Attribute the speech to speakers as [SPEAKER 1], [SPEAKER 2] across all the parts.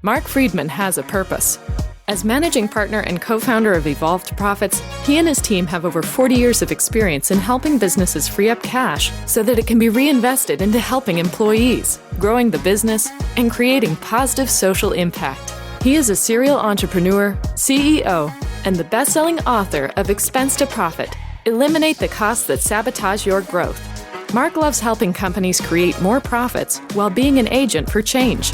[SPEAKER 1] Marc Freedman has a purpose. As managing partner and co-founder of Evolved Profits, he and his team have over 40 years of experience in helping businesses free up cash so that it can be reinvested into helping employees, growing the business, and creating positive social impact. He is a serial entrepreneur, CEO, and the best-selling author of Expense to Profit: Eliminate the Costs That Sabotage Your Growth. Marc loves helping companies create more profits while being an agent for change.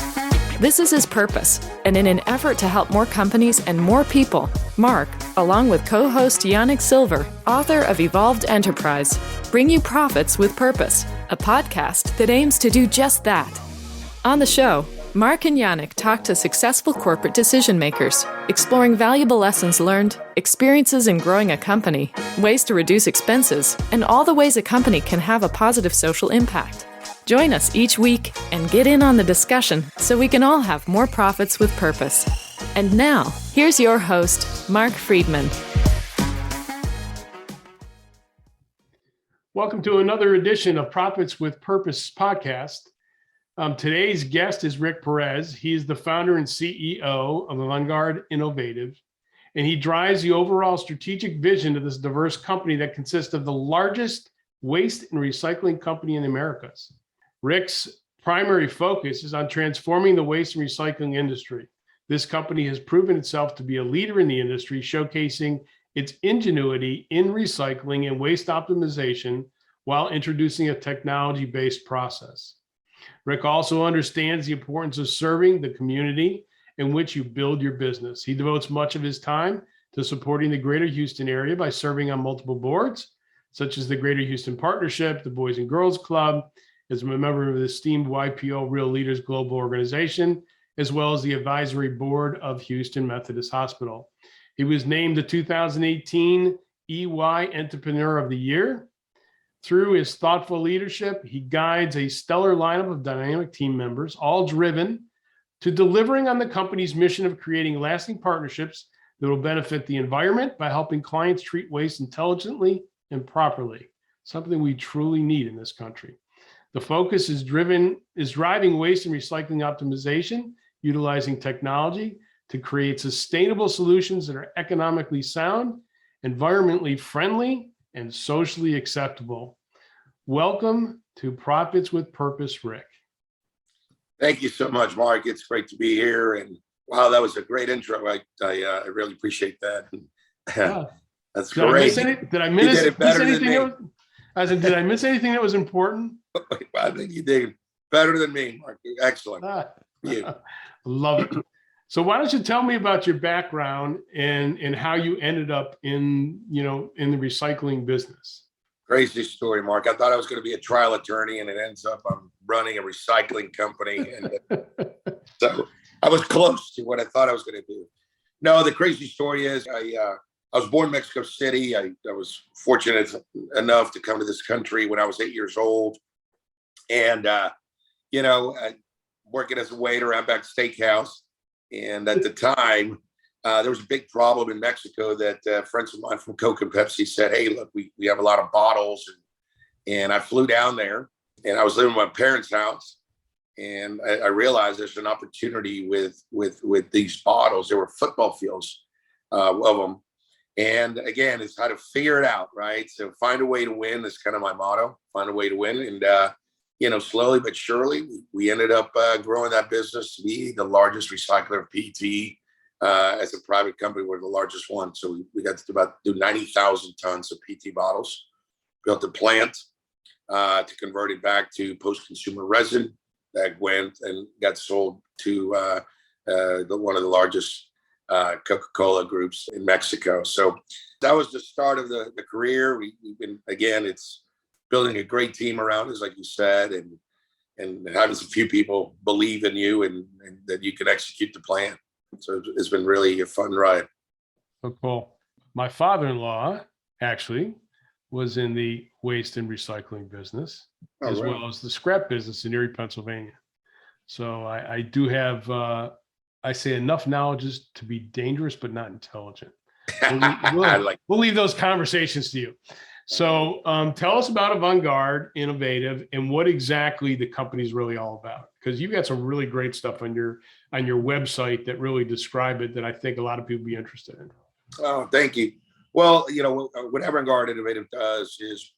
[SPEAKER 1] This is his purpose, and in an effort to help more companies and more people, Marc, along with co-host Yanik Silver, author of Evolved Enterprise, bring you Profits with Purpose, a podcast that aims to do just that. On the show, Marc and Yanik talk to successful corporate decision makers, exploring valuable lessons learned, experiences in growing a company, ways to reduce expenses, and all the ways a company can have a positive social impact. Join us each week and get in on the discussion so we can all have more profits with purpose. And now, here's your host, Marc Freedman.
[SPEAKER 2] Welcome to another edition of Profits with Purpose podcast. Today's guest is Rick Perez. He is the founder and CEO of Avangard Innovative, and he drives the overall strategic vision of this diverse company that consists of the largest waste and recycling company in the Americas. Rick's primary focus is on transforming the waste and recycling industry. This company has proven itself to be a leader in the industry, showcasing its ingenuity in recycling and waste optimization while introducing a technology-based process. Rick also understands the importance of serving the community in which you build your business. He devotes much of his time to supporting the Greater Houston area by serving on multiple boards, such as the Greater Houston Partnership, the Boys and Girls Club, as a member of the esteemed YPO Real Leaders global organization, as well as the advisory board of Houston Methodist Hospital. He was named the 2018 EY Entrepreneur of the Year. Through his thoughtful leadership, he guides a stellar lineup of dynamic team members, all driven to delivering on the company's mission of creating lasting partnerships that will benefit the environment by helping clients treat waste intelligently and properly, something we truly need in this country. The focus is driving waste and recycling optimization, utilizing technology to create sustainable solutions that are economically sound, environmentally friendly, and socially acceptable. Welcome to Profits with Purpose, Rick.
[SPEAKER 3] Thank you so much, Marc. It's great to be here. And wow, that was a great intro. I really appreciate that. That's great.
[SPEAKER 2] Did I miss anything? Did I miss anything that was important?
[SPEAKER 3] I think you did better than me, Marc. Excellent.
[SPEAKER 2] Love it. So why don't you tell me about your background and how you ended up in the recycling business?
[SPEAKER 3] Crazy story, Marc. I thought I was going to be a trial attorney, and it ends up I'm running a recycling company. And so I was close to what I thought I was going to do. No, the crazy story is I was born in Mexico City. I was fortunate enough to come to this country when I was 8 years old. And, working as a waiter at Outback Steakhouse. And at the time, there was a big problem in Mexico that friends of mine from Coke and Pepsi said, hey, look, we have a lot of bottles. And I flew down there, and I was living in my parents' house. And I realized there's an opportunity with these bottles. There were football fields of them. And again, it's how to figure it out, right? So find a way to win is kind of my motto, find a way to win. And, slowly but surely, we ended up growing that business to be the largest recycler of PET. As a private company, we're the largest one. So we got to do 90,000 tons of PET bottles, built a plant to convert it back to post-consumer resin that went and got sold to one of the largest Coca-Cola groups in Mexico. So that was the start of the career. We've been, again, it's building a great team around us, like you said, and having a few people believe in you and that you can execute the plan. So it's been really a fun ride.
[SPEAKER 2] So cool. My father-in-law actually was in the waste and recycling business, as well as the scrap business in Erie, Pennsylvania. So I do have, I say enough knowledge to be dangerous, but not intelligent. We'll leave those conversations to you. So tell us about Avangard Innovative and what exactly the company is really all about. Because you've got some really great stuff on your website that really describe it that I think a lot of people would be interested in.
[SPEAKER 3] Oh, thank you. Well, what Avangard Innovative does is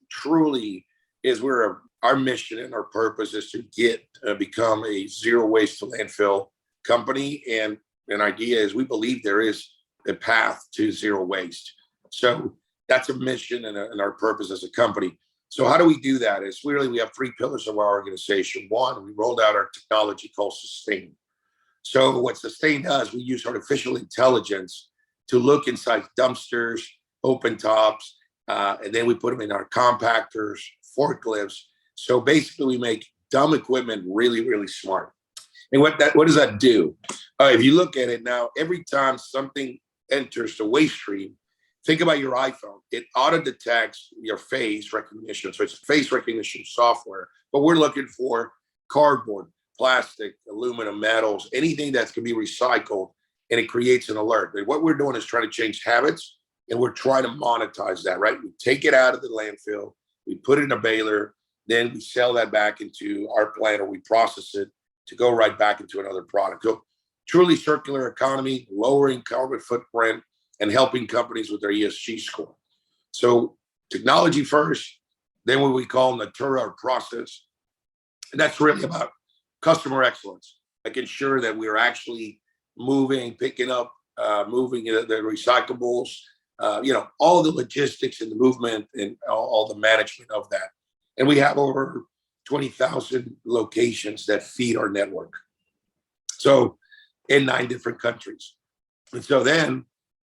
[SPEAKER 3] our mission and our purpose is to become a zero waste to landfill company. And an idea is we believe there is a path to zero waste. So that's a mission and our purpose as a company. So how do we do that? It's really, we have three pillars of our organization. One, we rolled out our technology called Sustain. So what Sustain does, we use artificial intelligence to look inside dumpsters, open tops, and then we put them in our compactors, forklifts. So basically we make dumb equipment really, really smart. And what does that do? If you look at it now, every time something enters the waste stream, think about your iPhone. It auto detects your face recognition. So it's face recognition software, but we're looking for cardboard, plastic, aluminum, metals, anything that can be recycled, and it creates an alert. And what we're doing is trying to change habits, and we're trying to monetize that, right? We take it out of the landfill, we put it in a baler, then we sell that back into our plant, or we process it to go right back into another product. So truly circular economy, lowering carbon footprint, and helping companies with their ESG score. So technology first, then what we call Natura or process. And that's really about customer excellence, like ensure that we're actually moving, picking up, moving the recyclables, all the logistics and the movement and all the management of that. And we have over 20,000 locations that feed our network. So in 9 different countries. And so then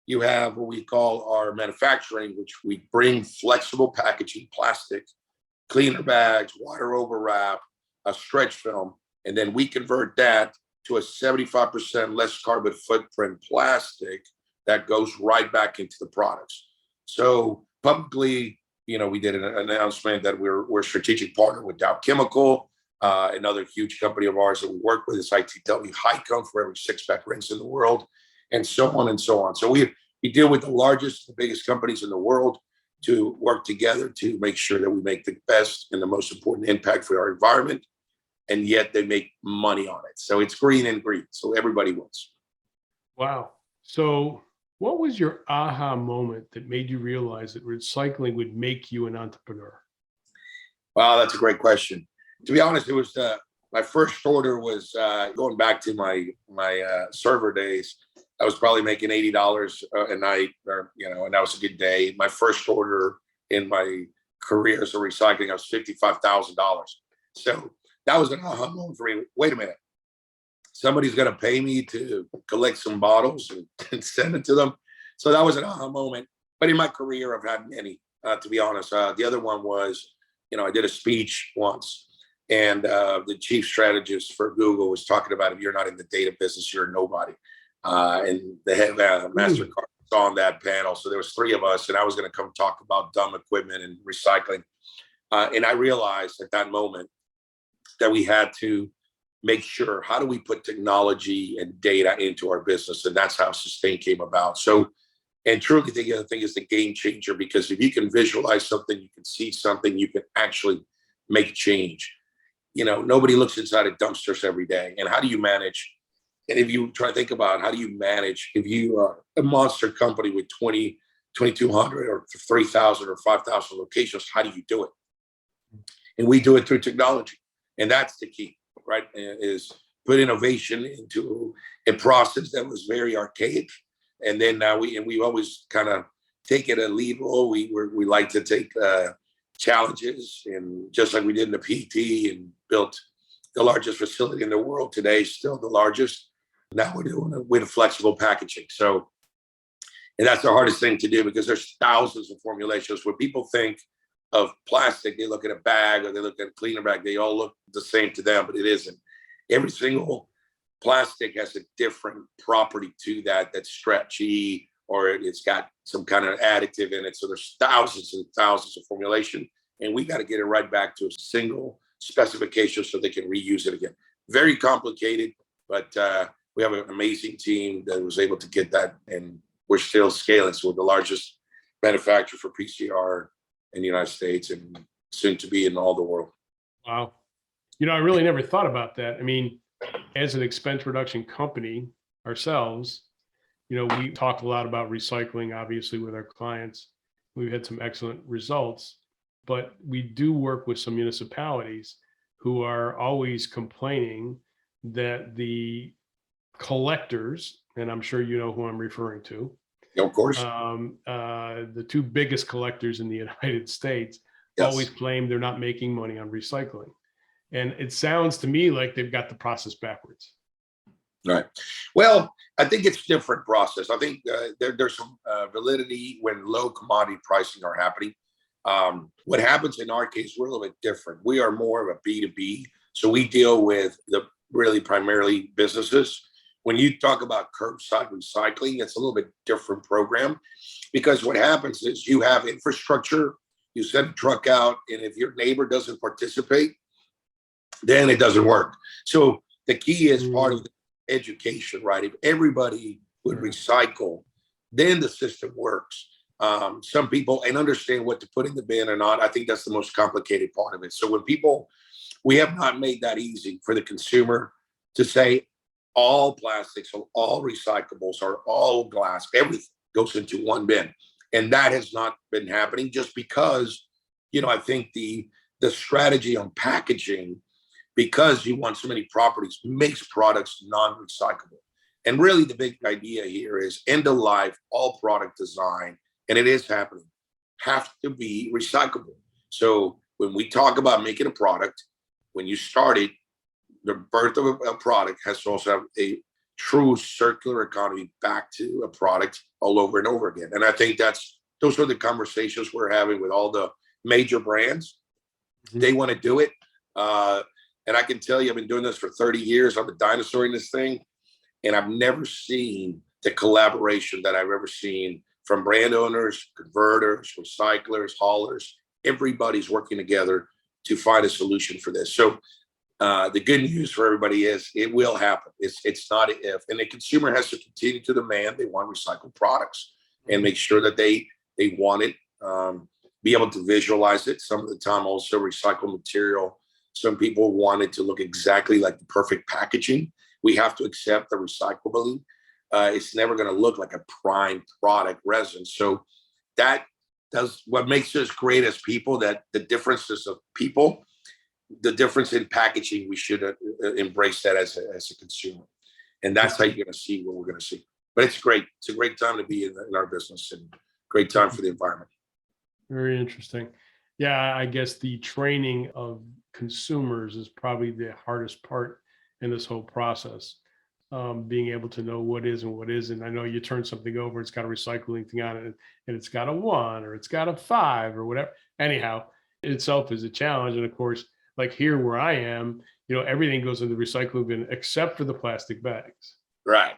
[SPEAKER 3] you have what we call our manufacturing, which we bring flexible packaging, plastic, cleaner bags, water overwrap, a stretch film, and then we convert that to a 75% less carbon footprint plastic that goes right back into the products. So publicly, we did an announcement that we're a strategic partner with Dow Chemical, another huge company of ours that we work with is ITW Hycom for every 6-pack rinse in the world, and so on and so on. So we deal with the largest, the biggest companies in the world to work together to make sure that we make the best and the most important impact for our environment, and yet they make money on it. So it's green and green, so everybody wins.
[SPEAKER 2] Wow. So what was your aha moment that made you realize that recycling would make you an entrepreneur?
[SPEAKER 3] Wow, that's a great question. To be honest, it was my first order was going back to my server days. I was probably making $80 a night, and that was a good day. My first order in my career as a recycling, I was $55,000. So that was an aha moment for me. Wait a minute. Somebody's going to pay me to collect some bottles and send it to them. So that was an aha moment. But in my career, I've had many, to be honest. The other one was, I did a speech once, and the chief strategist for Google was talking about, if you're not in the data business, you're nobody. And the head MasterCard was on that panel. So there was 3 of us, and I was going to come talk about dumb equipment and recycling. And I realized at that moment that we had to make sure, how do we put technology and data into our business? And that's how Sustain came about. So, and truly the other thing is the game changer, because if you can visualize something, you can see something, you can actually make change. Nobody looks inside of dumpsters every day. And how do you manage? And if you try to think about how do you manage, if you are a monster company with 2,200 or 3,000 or 5,000 locations, how do you do it? And we do it through technology. And that's the key, right? Is put innovation into a process that was very archaic. And then now we always kind of take it a lead role. We like to take challenges, and just like we did in the PT and built the largest facility in the world today, still the largest. Now we're doing it with flexible packaging. So, and that's the hardest thing to do, because there's thousands of formulations. When people think of plastic, they look at a bag or they look at a cleaner bag. They all look the same to them, but it isn't. Every single plastic has a different property to that's stretchy, or it's got some kind of additive in it. So there's thousands and thousands of formulation, and we got to get it right back to a single specification so they can reuse it again. Very complicated, but we have an amazing team that was able to get that, and we're still scaling. So we're the largest manufacturer for PCR in the United States and soon to be in all the world.
[SPEAKER 2] Wow. I really never thought about that. I mean, as an expense reduction company ourselves, we talk a lot about recycling, obviously, with our clients. We've had some excellent results, but we do work with some municipalities who are always complaining that the collectors, and I'm sure you know who I'm referring to,
[SPEAKER 3] Of course.
[SPEAKER 2] the two biggest collectors in the United States,
[SPEAKER 3] Yes.
[SPEAKER 2] always claim they're not making money on recycling. And it sounds to me like they've got the process backwards.
[SPEAKER 3] Right. Well, I think it's a different process. I think there's some validity when low commodity pricing are happening. What happens in our case, we're a little bit different. We are more of a B2B. So we deal with the really primarily businesses. When you talk about curbside recycling, it's a little bit different program, because what happens is you have infrastructure, you send a truck out, and if your neighbor doesn't participate, then it doesn't work. So the key is part of the education, right? If everybody would recycle, then the system works. Some people and understand what to put in the bin or not. I think that's the most complicated part of it. So when we have not made that easy for the consumer to say all plastics, or all recyclables, or all glass, everything goes into one bin. And that has not been happening just because, I think the strategy on packaging, because you want so many properties, makes products non-recyclable. And really the big idea here is end of life, all product design, and it is happening, have to be recyclable. So when we talk about making a product, when you start it, the birth of a product has to also have a true circular economy back to a product all over and over again. And I think those are the conversations we're having with all the major brands. They want to do it. And I can tell you, I've been doing this for 30 years. I'm a dinosaur in this thing. And I've never seen the collaboration that I've ever seen from brand owners, converters, recyclers, haulers. Everybody's working together to find a solution for this. So the good news for everybody is it will happen. It's not an if. And the consumer has to continue to demand they want recycled products and make sure that they want it, be able to visualize it. Some of the time also recycled material. Some people want it to look exactly like the perfect packaging. We have to accept the recyclability. It's never going to look like a prime product resin. So that does what makes us great as people, that the differences of people, the difference in packaging, we should embrace that as a consumer. And that's how you're going to see what we're going to see. But it's great. It's a great time to be in our business, and great time for the environment.
[SPEAKER 2] Very interesting. Yeah, I guess the training of consumers is probably the hardest part in this whole process. Being able to know what is and what isn't. I know you turn something over, it's got a recycling thing on it, and it's got a 1 or it's got a 5 or whatever. Anyhow, it itself is a challenge. And of course, like here where I am, everything goes in the recycling bin except for the plastic bags.
[SPEAKER 3] Right.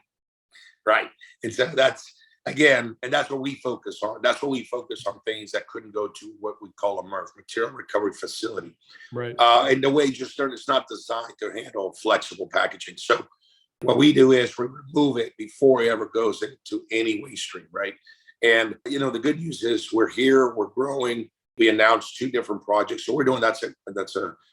[SPEAKER 3] And so that's, again, and that's what we focus on. That's what we focus on, things that couldn't go to what we call a MRF, material recovery facility.
[SPEAKER 2] Right.
[SPEAKER 3] And the way it's not designed to handle flexible packaging. So what we do is we remove it before it ever goes into any waste stream, right? And, the good news is we're here, we're growing. We announced 2 different projects. So we're doing, that's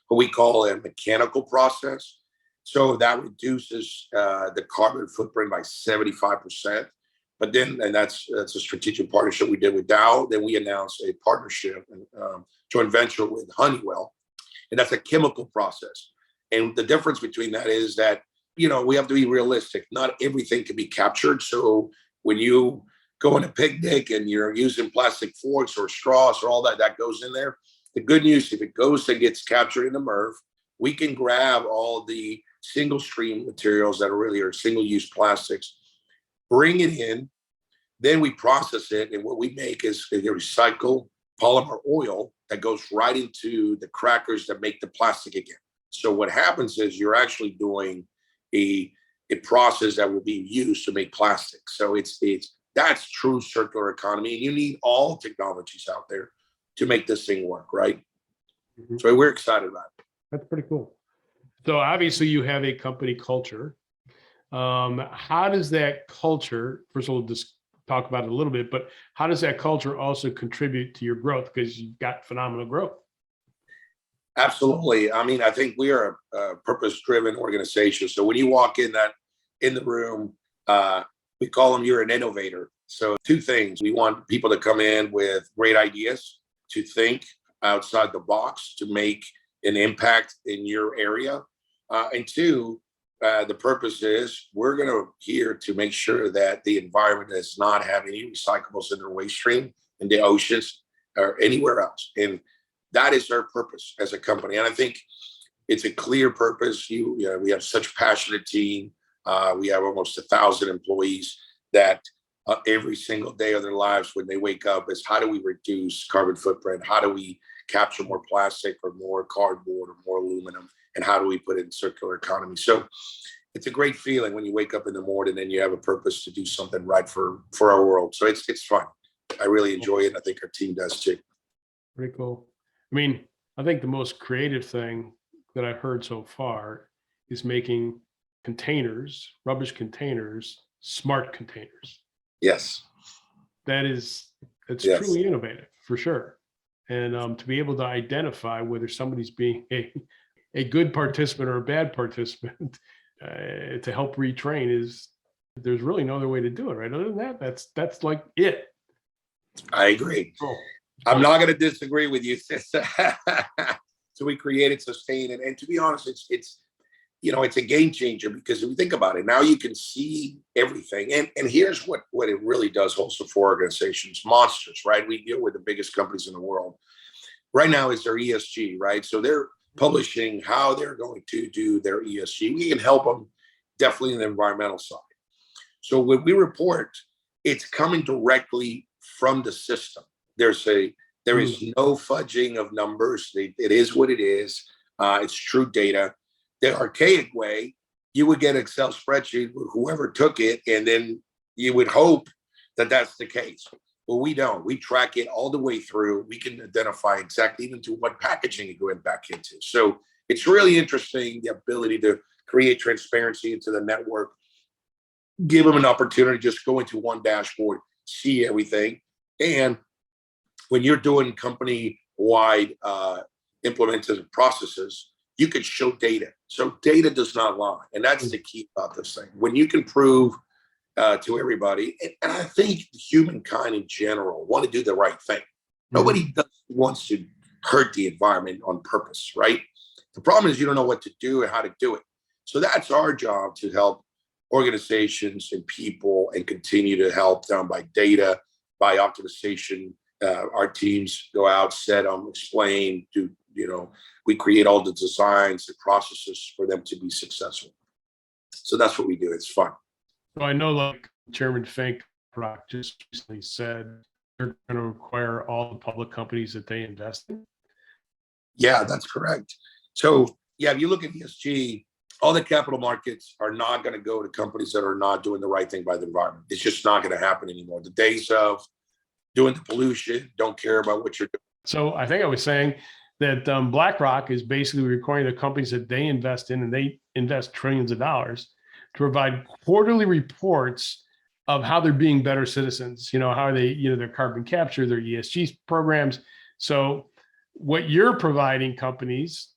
[SPEAKER 3] what we call a mechanical process. So that reduces the carbon footprint by 75%. But then, and that's a strategic partnership we did with Dow. Then we announced a partnership and joint venture with Honeywell, and that's a chemical process. And the difference between that is that, we have to be realistic. Not everything can be captured. So when you go on a picnic and you're using plastic forks or straws or all that goes in there, the good news, if it goes and gets captured in the MRF, we can grab all the single stream materials that are single-use plastics, bring it in, then we process it, and what we make is a recycled polymer oil that goes right into the crackers that make the plastic again. So what happens is you're actually doing a process that will be used to make plastic. So that's true circular economy, and you need all technologies out there to make this thing work, right? Mm-hmm. So we're excited about it.
[SPEAKER 2] That's pretty cool. So obviously you have a company culture. How does that culture, first of all, talk about it a little bit, but how does that culture also contribute to your growth? Because you've got phenomenal growth.
[SPEAKER 3] Absolutely. I mean, I think we are a purpose-driven organization. So when you walk in the room, we call them, you're an innovator. So two things: we want people to come in with great ideas, to think outside the box, to make an impact in your area, and two, the purpose is we're going to here to make sure that the environment does not have any recyclables in their waste stream, in the oceans, or anywhere else. And that is our purpose as a company. And I think it's a clear purpose. We have such a passionate team. We have almost 1,000 employees that every single day of their lives when they wake up is, how do we reduce carbon footprint? How do we capture more plastic or more cardboard or more aluminum? And how do we put it in circular economy? So it's a great feeling when you wake up in the morning and you have a purpose to do something right for our world. So it's fun. I really enjoy it. And I think our team does too.
[SPEAKER 2] Pretty cool. I mean, I think the most creative thing that I've heard so far is making containers, rubbish containers, smart containers.
[SPEAKER 3] Yes.
[SPEAKER 2] It's
[SPEAKER 3] Yes.
[SPEAKER 2] truly innovative for sure. And to be able to identify whether somebody's being a good participant or a bad participant to help retrain there's really no other way to do it, right? Other than that, that's like it.
[SPEAKER 3] I agree.
[SPEAKER 2] Cool.
[SPEAKER 3] I'm not going to disagree with you. So we created Sustain, and to be honest, it's a game changer, because if you think about it, now you can see everything. And here's what it really does also for organizations, monsters, right? We deal with the biggest companies in the world. Right now is their ESG, right? So they're publishing how they're going to do their ESG. We can help them definitely in the environmental side. So when we report, it's coming directly from the system. There is no fudging of numbers. It is what it is. It's true data. The archaic way, you would get an Excel spreadsheet with whoever took it, and then you would hope that that's the case. Well, we don't. We track it all the way through. We can identify exactly even to what packaging it went back into. So it's really interesting, the ability to create transparency into the network, give them an opportunity to just go into one dashboard, see everything. And when you're doing company-wide implemented processes, you can show data. So data does not lie. And that's the key about this thing. When you can prove to everybody, and I think humankind in general want to do the right thing. Nobody wants to hurt the environment on purpose, right? The problem is you don't know what to do and how to do it. So that's our job, to help organizations and people and continue to help them by data, by optimization. Our teams go out, set them, explain, we create all the designs and processes for them to be successful. So that's what we do. It's fun.
[SPEAKER 2] So I know, like Chairman Fink Rock just recently said, they're going to require all the public companies that they invest in.
[SPEAKER 3] Yeah, that's correct. So yeah, if you look at ESG, all the capital markets are not going to go to companies that are not doing the right thing by the environment. It's just not going to happen anymore. The days of doing the pollution, don't care about what you're doing.
[SPEAKER 2] So I think I was saying that BlackRock is basically requiring the companies that they invest in, and they invest trillions of dollars, to provide quarterly reports of how they're being better citizens. How are they, their carbon capture, their ESG programs. So what you're providing companies,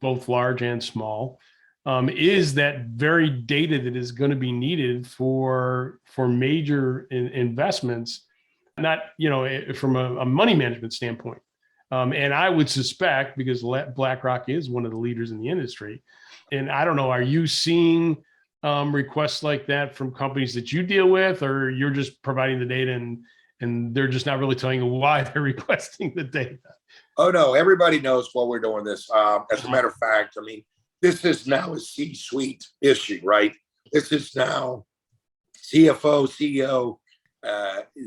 [SPEAKER 2] both large and small, is that very data that is going to be needed for major investments, not from a money management standpoint. And I would suspect, because BlackRock is one of the leaders in the industry, and I don't know, are you seeing requests like that from companies that you deal with, or you're just providing the data and they're just not really telling you why they're requesting the data?
[SPEAKER 3] Oh no, everybody knows why we're doing this. As a matter of fact, I mean, this is now a C-suite issue, right? This is now CFO, CEO.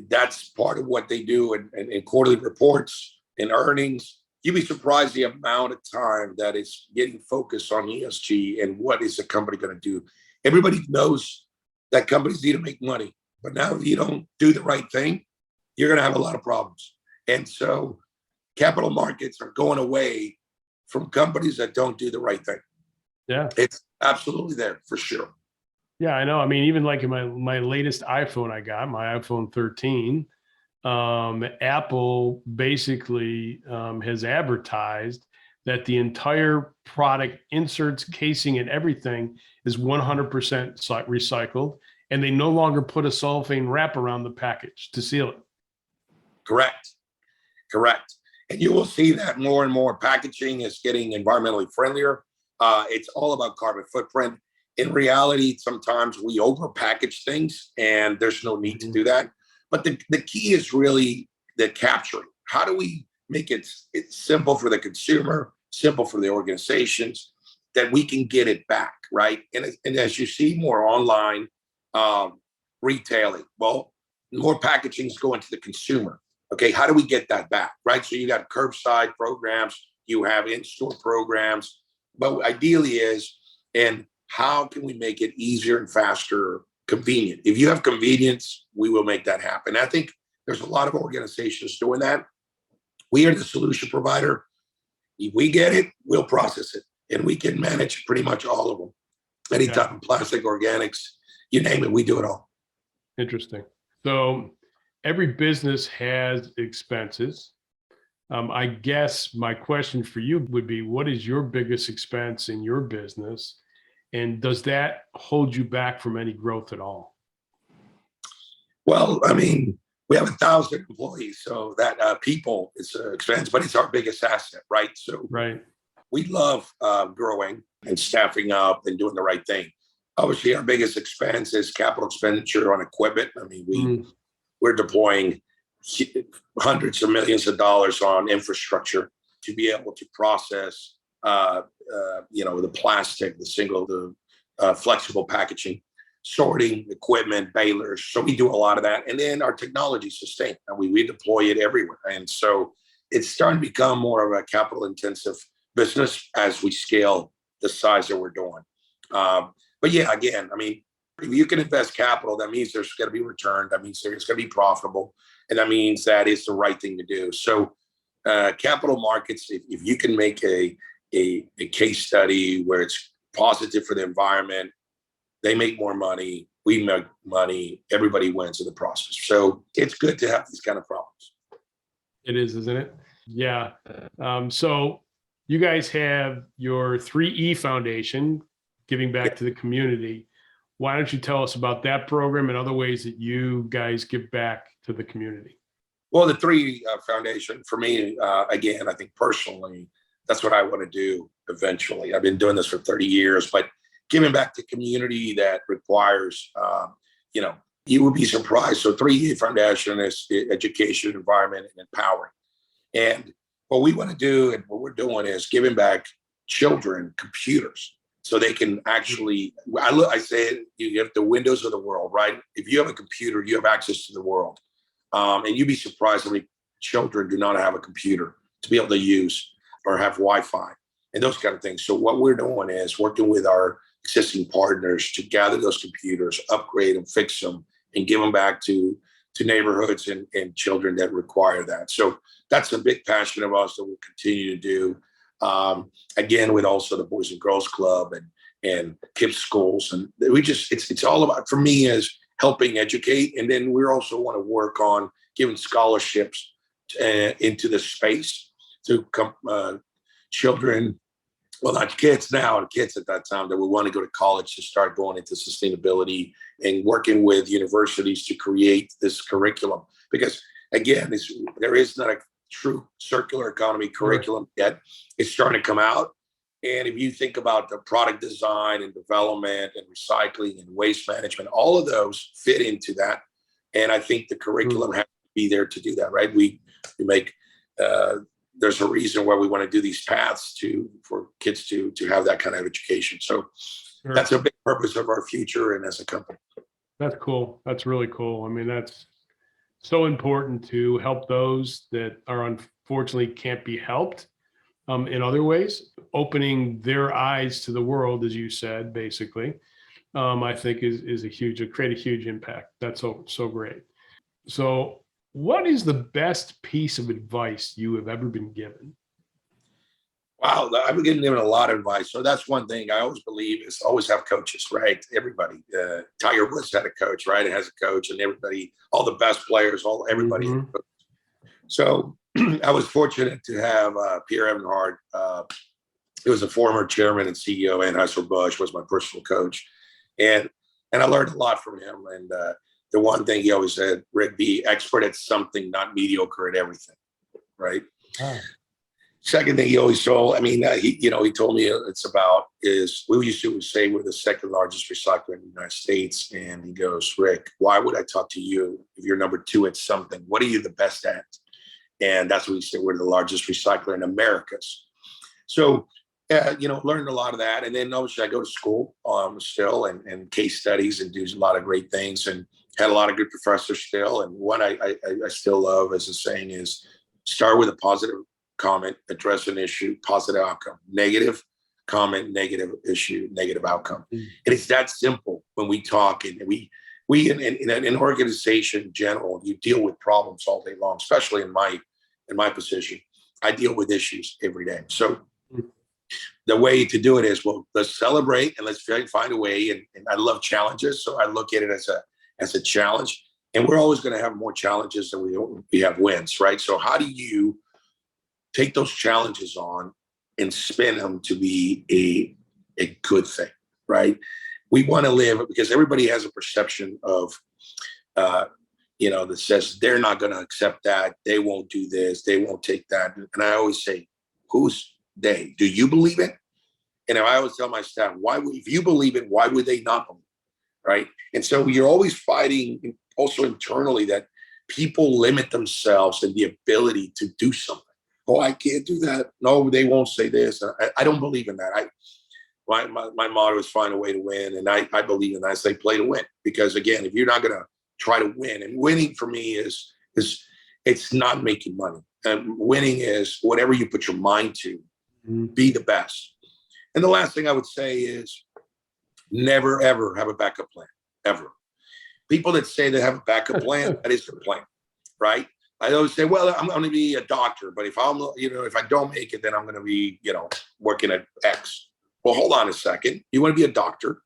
[SPEAKER 3] That's part of what they do in quarterly reports and earnings. You'd be surprised the amount of time that it's getting focused on ESG and what is the company going to do. Everybody knows that companies need to make money, but now if you don't do the right thing, you're going to have a lot of problems. And so capital markets are going away from companies that don't do the right thing.
[SPEAKER 2] Yeah,
[SPEAKER 3] it's absolutely there for sure.
[SPEAKER 2] Yeah, I know. I mean, even like in my latest iPhone I got, my iPhone 13, Apple basically has advertised that the entire product, inserts, casing, and everything is 100% recycled, and they no longer put a cellophane wrap around the package to seal it.
[SPEAKER 3] Correct. Correct. And you will see that more and more packaging is getting environmentally friendlier. It's all about carbon footprint. In reality, sometimes we overpackage things and there's no need to do that. But the key is really the capturing. How do we make it's simple for the consumer, simple for the organizations, that we can get it back, right? And as you see more online retailing, well, more packaging is going to the consumer. Okay, how do we get that back, right? So you got curbside programs, you have in-store programs, but ideally and how can we make it easier and faster, convenient? If you have convenience, we will make that happen. I think there's a lot of organizations doing that. We are the solution provider. If we get it, we'll process it, and we can manage pretty much all of them. Any type of plastic, organics, you name it, we do it all.
[SPEAKER 2] Interesting. So every business has expenses. I guess my question for you would be, what is your biggest expense in your business? And does that hold you back from any growth at all?
[SPEAKER 3] Well, I mean, we have 1,000 employees, so that people is an expense, but it's our biggest asset, right? So we love growing and staffing up and doing the right thing. Obviously, our biggest expense is capital expenditure on equipment. I mean, we're deploying hundreds of millions of dollars on infrastructure to be able to process, the plastic, the flexible packaging, sorting equipment, balers. So we do a lot of that. And then our technology sustained. And we deploy it everywhere. And so it's starting to become more of a capital intensive business as we scale the size that we're doing. But yeah, again, I mean, if you can invest capital, that means there's going to be return. That means it's going to be profitable. And that means that is the right thing to do. So capital markets, if you can make a case study where it's positive for the environment, they make more money, we make money, everybody wins in the process. So it's good to have these kind of problems.
[SPEAKER 2] It is, isn't it? Yeah. So you guys have your 3E Foundation, giving back to the community. Why don't you tell us about that program and other ways that you guys give back to the community?
[SPEAKER 3] Well, the 3E Foundation, for me, again, I think personally, that's what I want to do eventually. I've been doing this for 30 years, but giving back to community that requires, you would be surprised. So 3E Foundation is education, environment, and empowering. And what we want to do and what we're doing is giving back children computers so they can actually, I say you have the windows of the world, right? If you have a computer, you have access to the world. And you'd be surprised how many children do not have a computer to be able to use or have Wi-Fi and those kind of things. So what we're doing is working with our existing partners to gather those computers, upgrade them, fix them, and give them back to neighborhoods and children that require that. So that's a big passion of ours that we'll continue to do. Again, with also the Boys and Girls Club and KIPS schools. And we just, it's all about, for me, is helping educate. And then we also want to work on giving scholarships into the space to children, well, not kids now, and kids at that time that we want to go to college to start going into sustainability and working with universities to create this curriculum. Because again, there is not a true circular economy curriculum yet. It's starting to come out. And if you think about the product design and development and recycling and waste management, all of those fit into that. And I think the curriculum has to be there to do that, right? We make, there's a reason why we want to do these paths for kids to have that kind of education. So that's a big purpose of our future and as a company.
[SPEAKER 2] That's cool. That's really cool. I mean, that's so important to help those that are unfortunately can't be helped in other ways, opening their eyes to the world, as you said, basically, I think is create a huge impact. That's so great. So what is the best piece of advice you have ever been given?
[SPEAKER 3] Wow, I've been given a lot of advice. So that's one thing I always believe is always have coaches, right? Everybody. Tiger Woods had a coach, right? It has a coach, and everybody, all the best players, everybody.
[SPEAKER 2] Mhm.
[SPEAKER 3] So I was fortunate to have Pierre Avangard. He was a former chairman and CEO of Anheuser-Busch, was my personal coach. And I learned a lot from him. And the one thing he always said, Rick, be expert at something, not mediocre at everything, right?
[SPEAKER 2] Ah.
[SPEAKER 3] Second thing he always told, he told me we used to say we're the second largest recycler in the United States. And he goes, Rick, why would I talk to you if you're number two at something? What are you the best at? And that's what he said, we're the largest recycler in Americas. So, learned a lot of that. And then obviously I go to school still and case studies and do a lot of great things and had a lot of good professors still. And one I still love, as the saying is, start with a positive comment, address an issue, positive outcome, negative comment, negative issue, negative outcome. And it's that simple when we talk. And we in an organization in general, you deal with problems all day long, especially in my position. I deal with issues every day. So the way to do it is, well, let's celebrate and let's find a way. And I love challenges. So I look at it as a challenge. And we're always going to have more challenges than we have wins, right? So how do you take those challenges on and spin them to be a good thing, right? We want to live, because everybody has a perception of, that says they're not going to accept that. They won't do this. They won't take that. And I always say, who's they? Do you believe it? And I always tell my staff, if you believe it, why would they not believe it, right? And so you're always fighting also internally that people limit themselves and the ability to do something. Oh, I can't do that. No, they won't say this. I don't believe in that. My motto is find a way to win. And I believe in that. I say play to win. Because again, if you're not going to try to win, and winning for me is it's not making money. And winning is whatever you put your mind to, be the best. And the last thing I would say is never, ever have a backup plan, ever. People that say they have a backup plan, that is their plan, right? I always say, well, I'm going to be a doctor, but if I don't make it, then I'm going to be, working at X. Well, hold on a second. You want to be a doctor?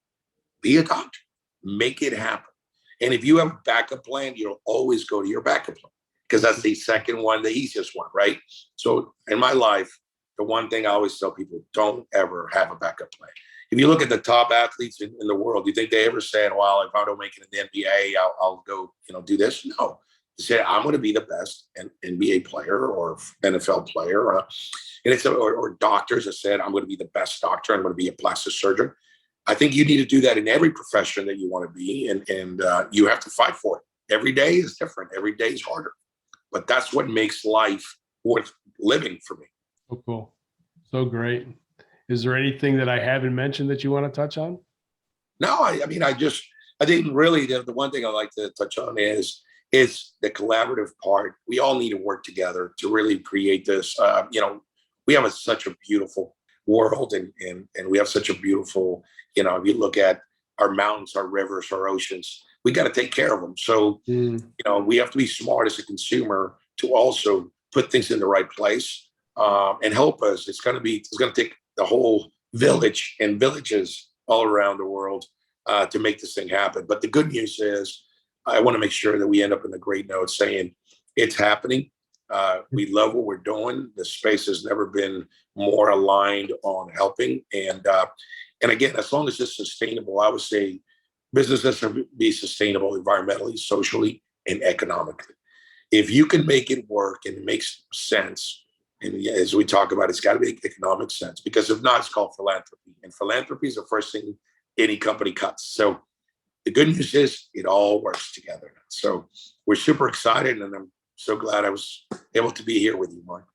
[SPEAKER 3] Be a doctor. Make it happen. And if you have a backup plan, you'll always go to your backup plan because that's the second one, the easiest one, right? So in my life, the one thing I always tell people, don't ever have a backup plan. If you look at the top athletes in the world, do you think they ever said, well, if I don't make it in the NBA, I'll go, do this? No. They said, I'm going to be the best NBA player or NFL player. Or doctors that said, I'm going to be the best doctor. I'm going to be a plastic surgeon. I think you need to do that in every profession that you want to be. And you have to fight for it. Every day is different. Every day is harder. But that's what makes life worth living for me.
[SPEAKER 2] Oh, cool. So great. Is there anything that I haven't mentioned that you want to touch on?
[SPEAKER 3] No, I think really the one thing I like to touch on is the collaborative part. We all need to work together to really create this. We have such a beautiful world and we have such a beautiful, if you look at our mountains, our rivers, our oceans, we got to take care of them. So, we have to be smart as a consumer to also put things in the right place and help us. It's going to take the whole village and villages all around the world to make this thing happen. But the good news is I want to make sure that we end up in a great note saying it's happening. We love what we're doing. The space has never been more aligned on helping. And again, as long as it's sustainable, I would say business has to be sustainable environmentally, socially, and economically. If you can make it work and it makes sense, and as we talk about, it's got to make economic sense, because if not, it's called philanthropy. And philanthropy is the first thing any company cuts. So the good news is it all works together. So we're super excited, and I'm so glad I was able to be here with you, Marc.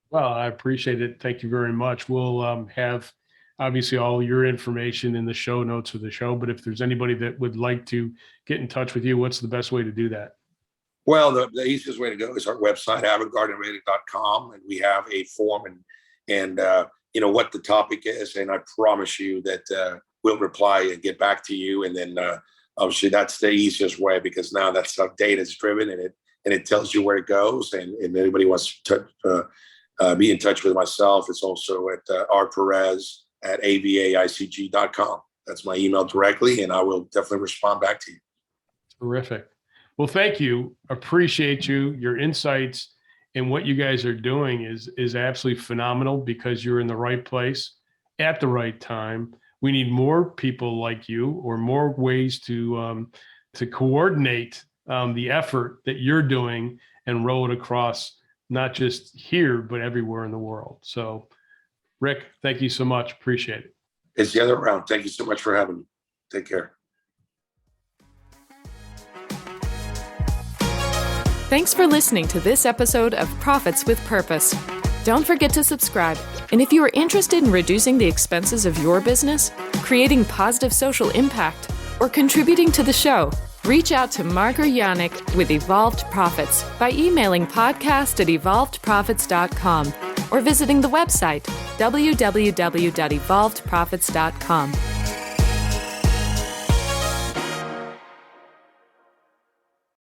[SPEAKER 2] Well, I appreciate it. Thank you very much. We'll have obviously all your information in the show notes for the show, but if there's anybody that would like to get in touch with you, what's the best way to do that?
[SPEAKER 3] Well, the easiest way to go is our website, avangardinnovative.com, and we have a form and what the topic is, and I promise you that we'll reply and get back to you. And then obviously that's the easiest way, because now that's how data is driven, and it tells you where it goes, and anybody wants to be in touch with myself. It's also at rperez@avaicg.com. That's my email directly, and I will definitely respond back to you.
[SPEAKER 2] Terrific. Well, thank you. Appreciate you. Your insights and what you guys are doing is absolutely phenomenal, because you're in the right place at the right time. We need more people like you, or more ways to coordinate the effort that you're doing and roll it across, not just here, but everywhere in the world. So, Rick, thank you so much. Appreciate it.
[SPEAKER 3] It's the other round. Thank you so much for having me. Take care.
[SPEAKER 1] Thanks for listening to this episode of Profits with Purpose. Don't forget to subscribe. And if you are interested in reducing the expenses of your business, creating positive social impact, or contributing to the show, reach out to Marc or Yanik with Evolved Profits by emailing podcast@evolvedprofits.com or visiting the website www.evolvedprofits.com.